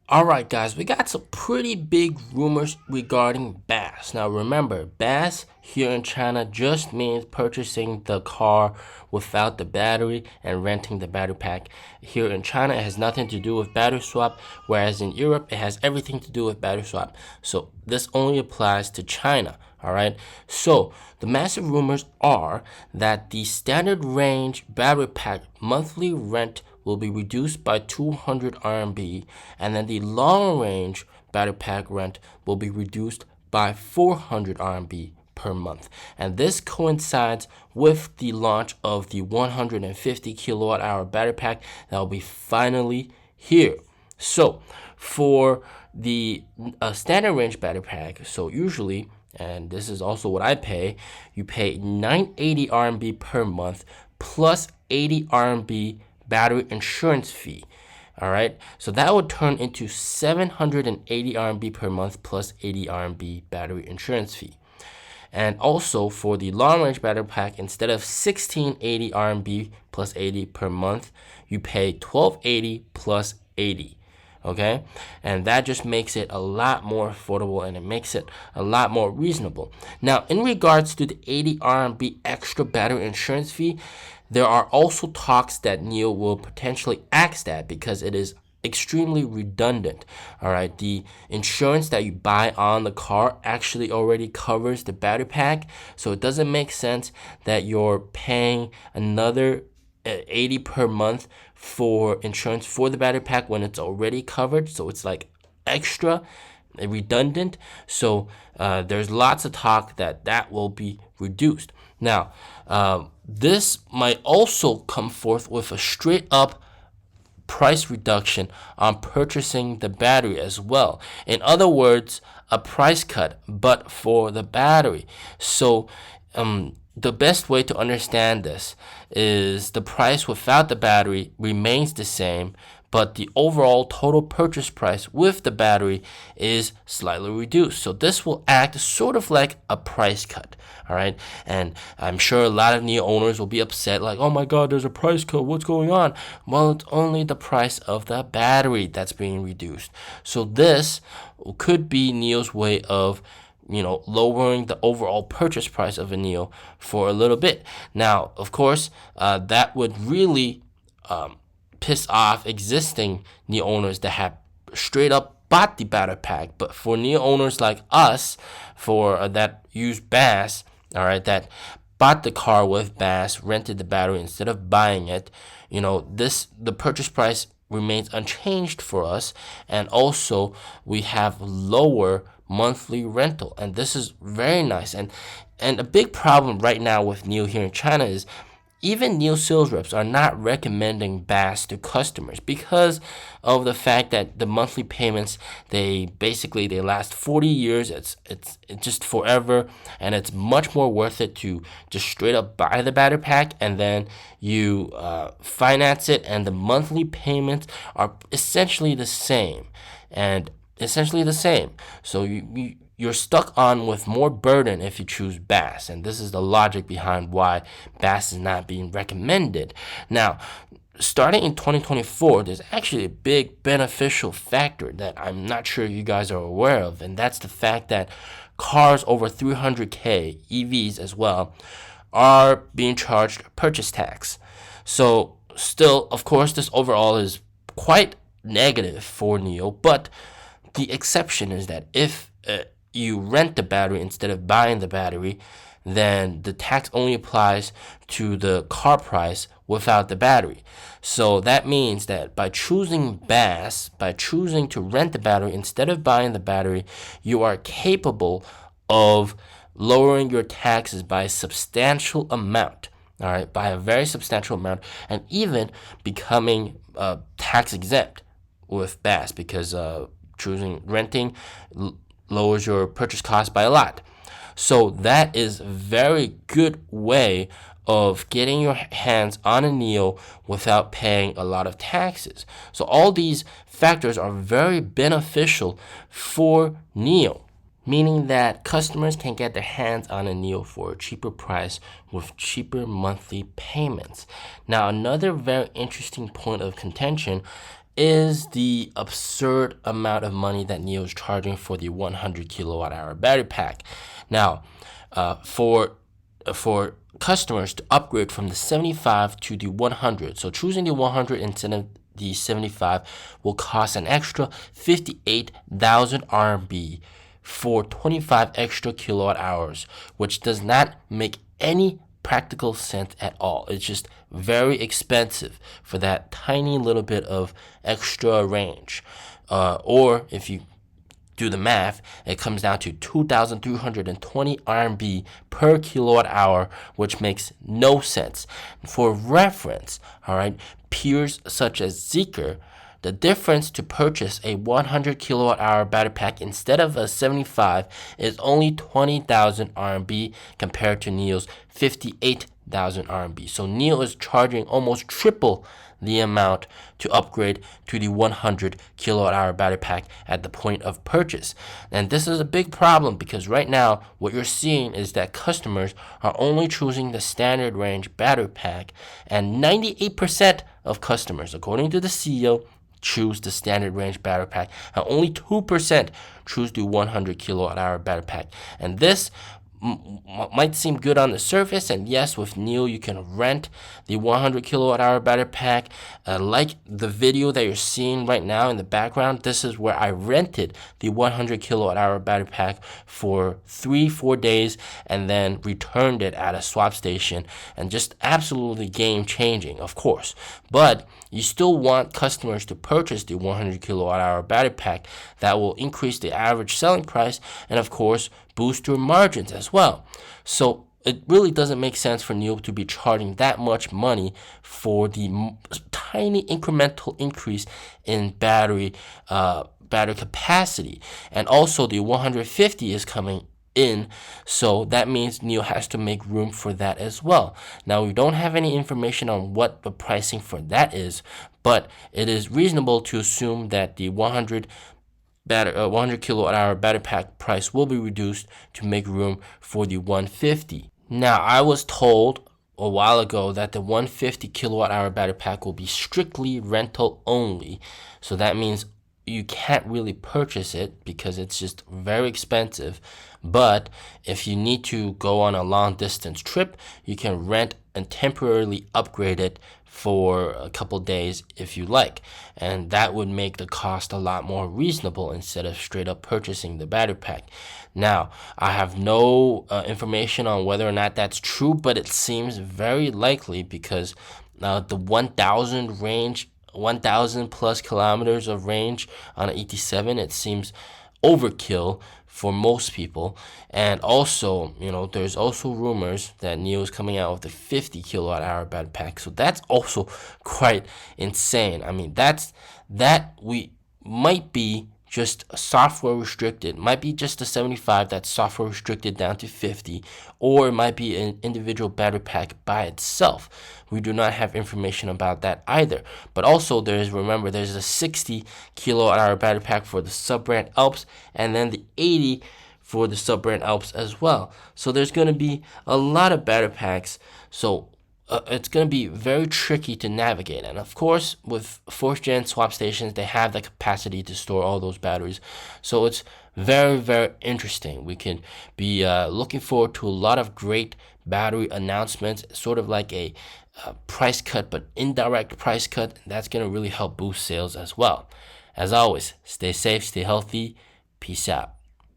Alright guys, we got some pretty big rumors regarding BaaS. Now remember, BaaS here in China just means purchasing the car without the battery and renting the battery pack. Here in China, it has nothing to do with battery swap, whereas in Europe, it has everything to do with battery swap. So this only applies to China. Alright, so the massive rumors are that the standard range battery pack monthly rent will be reduced by 200 RMB, and then the long range battery pack rent will be reduced by 400 RMB per month. And this coincides with the launch of the 150 kilowatt hour battery pack that will be finally here. So for the standard range battery pack, so usually, and this is also what I pay, you pay 980 RMB per month plus 80 RMB battery insurance fee. All right, so that would turn into 780 RMB per month plus 80 RMB battery insurance fee. And also for the long range battery pack, instead of 1680 RMB plus 80 per month, you pay 1280 plus 80. Okay, and that just makes it a lot more affordable and it makes it a lot more reasonable. Now, in regards to the 80 RMB extra battery insurance fee, there are also talks that NIO will potentially axe that because it is extremely redundant. All right, the insurance that you buy on the car actually already covers the battery pack, so it doesn't make sense that you're paying another 80 per month for insurance for the battery pack when it's already covered. So it's like extra redundant. So there's lots of talk that that will be reduced. Now, this might also come forth with a straight up price reduction on purchasing the battery as well. In other words, a price cut, but for the battery. So the best way to understand this is the price without the battery remains the same, but the overall total purchase price with the battery is slightly reduced. So this will act sort of like a price cut. All right, and I'm sure a lot of NIO owners will be upset, like, oh my god, there's a price cut, what's going on? Well, it's only the price of the battery that's being reduced. So this could be NIO's way of lowering the overall purchase price of a NIO for a little bit. Now, of course, that would really piss off existing NIO owners that have straight up bought the battery pack. But for NIO owners like us, for that use BaaS, all right, that bought the car with BaaS, rented the battery instead of buying it, the purchase price remains unchanged for us, and also we have lower monthly rental, and this is very nice. And a big problem right now with NIO here in China is even NIO sales reps are not recommending BaaS to customers because of the fact that the monthly payments, they last 40 years. It's just forever, and it's much more worth it to just straight up buy the battery pack and then you finance it, and the monthly payments are essentially the same. So you're stuck on with more burden if you choose BaaS, and this is the logic behind why BaaS is not being recommended. Now, starting in 2024, there's actually a big beneficial factor that I'm not sure you guys are aware of, and that's the fact that cars over 300K, EVs as well, are being charged purchase tax. So still, of course, this overall is quite negative for NIO, but the exception is that if you rent the battery instead of buying the battery, then the tax only applies to the car price without the battery. So that means that by choosing BaaS, by choosing to rent the battery instead of buying the battery, you are capable of lowering your taxes by a substantial amount. All right, by a very substantial amount, and even becoming tax exempt with BaaS, because choosing renting lowers your purchase cost by a lot. So that is a very good way of getting your hands on a NIO without paying a lot of taxes. So all these factors are very beneficial for NIO, meaning that customers can get their hands on a NIO for a cheaper price with cheaper monthly payments. Now, another very interesting point of contention is the absurd amount of money that NIO is charging for the 100 kilowatt hour battery pack. Now, for customers to upgrade from the 75 to the 100, so choosing the 100 instead of the 75 will cost an extra 58,000 RMB for 25 extra kilowatt hours, which does not make any practical sense at all. It's just very expensive for that tiny little bit of extra range. Or if you do the math, it comes down to 2,320 RMB per kilowatt hour, which makes no sense. For reference, all right, peers such as Zeekr, the difference to purchase a 100 kilowatt hour battery pack instead of a 75 is only 20,000 RMB compared to NIO's 58,000 RMB. So NIO is charging almost triple the amount to upgrade to the 100 kilowatt hour battery pack at the point of purchase. And this is a big problem because right now what you're seeing is that customers are only choosing the standard range battery pack, and 98% of customers, according to the CEO, choose the standard range battery pack, and only 2% choose the 100 kilowatt hour battery pack. And this might seem good on the surface, and yes, with NIO you can rent the 100 kilowatt hour battery pack. Like the video that you're seeing right now in the background, this is where I rented the 100 kilowatt hour battery pack for 3-4 days and then returned it at a swap station, and just absolutely game changing, of course. But you still want customers to purchase the 100 kilowatt hour battery pack. That will increase the average selling price and of course boost your margins as well. So it really doesn't make sense for NIO to be charging that much money for the tiny incremental increase in battery capacity. And also the 150 is coming in, so that means NIO has to make room for that as well. Now, we don't have any information on what the pricing for that is, but it is reasonable to assume that the 100 kilowatt hour battery pack price will be reduced to make room for the 150. Now, I was told a while ago that the 150 kilowatt hour battery pack will be strictly rental only. So that means you can't really purchase it because it's just very expensive. But if you need to go on a long distance trip, you can rent and temporarily upgrade it for a couple days if you like, and that would make the cost a lot more reasonable instead of straight up purchasing the battery pack. Now, I have no information on whether or not that's true, but it seems very likely because the 1,000 plus kilometers of range on an ET7, it seems overkill for most people. And also, there's also rumors that NIO is coming out with a 50 kilowatt hour battery pack. So that's also quite insane. I mean, that we might be just software restricted, might be just a 75 that's software restricted down to 50, or it might be an individual battery pack by itself. We do not have information about that either. But also there's a 60 kilowatt hour battery pack for the sub-brand Alps, and then the 80 for the sub-brand Alps as well. So there's going to be a lot of battery packs. So it's going to be very tricky to navigate. And of course, with 4th gen swap stations, they have the capacity to store all those batteries. So it's very, very interesting. We can be looking forward to a lot of great battery announcements, sort of like a price cut, but indirect price cut. That's going to really help boost sales as well. As always, stay safe, stay healthy. Peace out.